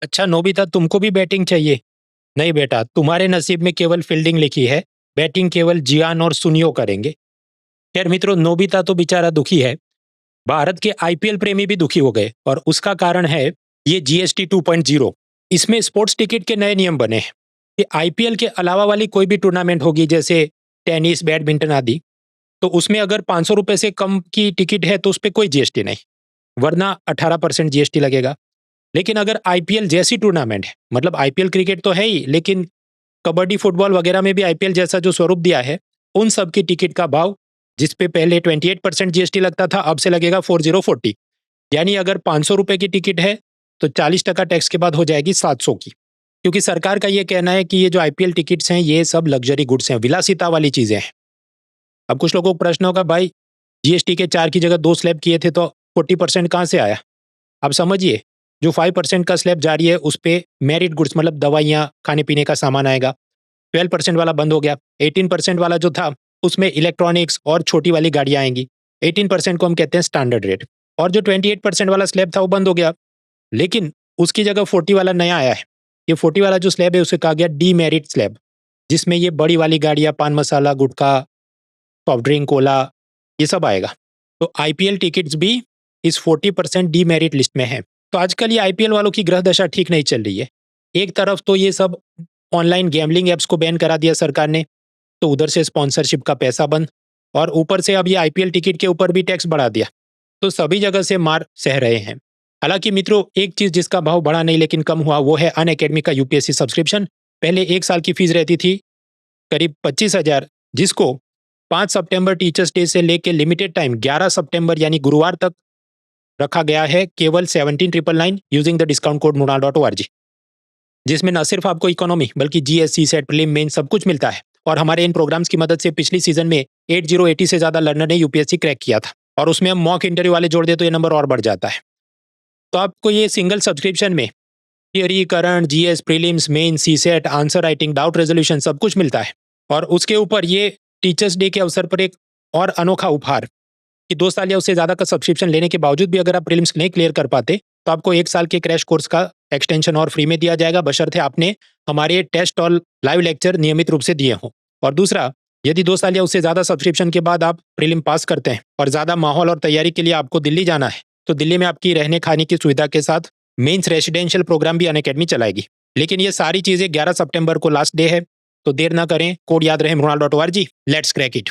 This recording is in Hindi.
अच्छा नोबिता, तुमको भी बैटिंग चाहिए? नहीं बेटा, तुम्हारे नसीब में केवल फील्डिंग लिखी है। बैटिंग केवल जियान और सुनियो करेंगे। खैर मित्रों, नोबिता तो बेचारा दुखी है। भारत के आईपीएल प्रेमी भी दुखी हो गए और उसका कारण है ये जीएसटी 2.0। इसमें स्पोर्ट्स टिकट के नए नियम बने हैं कि आईपीएल के अलावा वाली कोई भी टूर्नामेंट होगी, जैसे टेनिस, बैडमिंटन आदि, तो उसमें अगर 500 रुपए से कम की टिकट है तो उस पर कोई जीएसटी नहीं, वरना 18% जीएसटी लगेगा। लेकिन अगर आईपीएल जैसी टूर्नामेंट है, मतलब आईपीएल क्रिकेट तो है ही, लेकिन कबड्डी, फुटबॉल वगैरह में भी आईपीएल जैसा जो स्वरूप दिया है, उन सब की टिकट का भाव, जिस पे पहले 28% जीएसटी लगता था, अब से लगेगा 4040। यानी अगर 500 रुपए की टिकट है तो 40% टैक्स के बाद हो जाएगी 700 की। क्योंकि सरकार का ये कहना है कि ये जो आईपीएल टिकट्स हैं ये सब लग्जरी गुड्स हैं, विलासिता वाली चीजें हैं। अब कुछ लोगों को प्रश्न होगा, भाई जीएसटी के 4 की जगह 2 स्लैब किए थे तो 40% कहाँ से आया? अब समझिए, जो 5% का स्लैब जारी है उस पे मेरिट गुड्स मतलब दवाइयाँ, खाने पीने का सामान आएगा। 12% वाला बंद हो गया। 18% वाला जो था उसमें इलेक्ट्रॉनिक्स और छोटी वाली गाड़ियाँ आएंगी। 18% को हम कहते हैं स्टैंडर्ड रेट। और जो 28% वाला स्लैब था वो बंद हो गया। लेकिन उसकी जगह 40 वाला नया आया है। ये 40 वाला जो स्लैब है उसे कहा गया डीमेरिट स्लैब, जिसमें ये बड़ी वाली गाड़ियाँ, पान मसाला, गुटखा, सॉफ्ट ड्रिंक, कोला, ये सब आएगा। तो आईपीएल टिकट्स भी इस 40% डीमेरिट लिस्ट में है। तो आजकल ये आईपीएल वालों की ग्रह दशा ठीक नहीं चल रही है। एक तरफ तो ये सब ऑनलाइन गैम्बलिंग एप्स को बैन करा दिया सरकार ने, तो उधर से स्पॉन्सरशिप का पैसा बंद, और ऊपर से अब ये आईपीएल टिकट के ऊपर भी टैक्स बढ़ा दिया। तो सभी जगह से मार सह रहे हैं। हालांकि मित्रों, एक चीज जिसका भाव बढ़ा नहीं लेकिन कम हुआ, वो है अनअकैडमी का यूपीएससी सब्सक्रिप्शन। पहले 1 साल की फीस रहती थी करीब 25,000, जिसको 5 सितंबर टीचर्स डे से लेकर लिमिटेड टाइम 11 सितंबर यानी गुरुवार तक रखा गया है केवल 17,999 using the discount code mrunal.org, जिसमें न सिर्फ आपको इकोनॉमी बल्कि जीएससी, सेट, प्रीलिम, मेन सब कुछ मिलता है। और हमारे इन प्रोग्राम्स की मदद से पिछली सीजन में 8080 से ज्यादा लर्नर ने यूपीएससी क्रैक किया था, और उसमें हम मॉक इंटरव्यू वाले जोड़ दे तो ये नंबर और बढ़ जाता है। तो आपको ये सिंगल सब्सक्रिप्शन में theory, current, GS, prelims, main, CSAT, answer writing, doubt resolution सब कुछ मिलता है। और उसके ऊपर ये टीचर्स डे के अवसर पर एक और अनोखा उपहार कि 2 साल या उससे ज्यादा का सब्सक्रिप्शन लेने के बावजूद भी अगर आप प्रीलिम्स नहीं क्लियर कर पाते तो आपको 1 साल के क्रैश कोर्स का एक्सटेंशन और फ्री में दिया जाएगा, बशर्ते आपने हमारे टेस्ट और लाइव लेक्चर नियमित रूप से दिए हों। और दूसरा, यदि 2 साल या उससे ज्यादा सब्सक्रिप्शन के बाद आप प्रीलिम पास करते हैं और ज्यादा माहौल और तैयारी के लिए आपको दिल्ली जाना है, तो दिल्ली में आपकी रहने खाने की सुविधा के साथ मेंस रेसिडेंशियल प्रोग्राम भी अनअकैडमी चलाएगी। लेकिन ये सारी चीजें 11 सितंबर को लास्ट डे है, तो देर ना करें, कोड याद रहे mrunal.org। Let's crack it.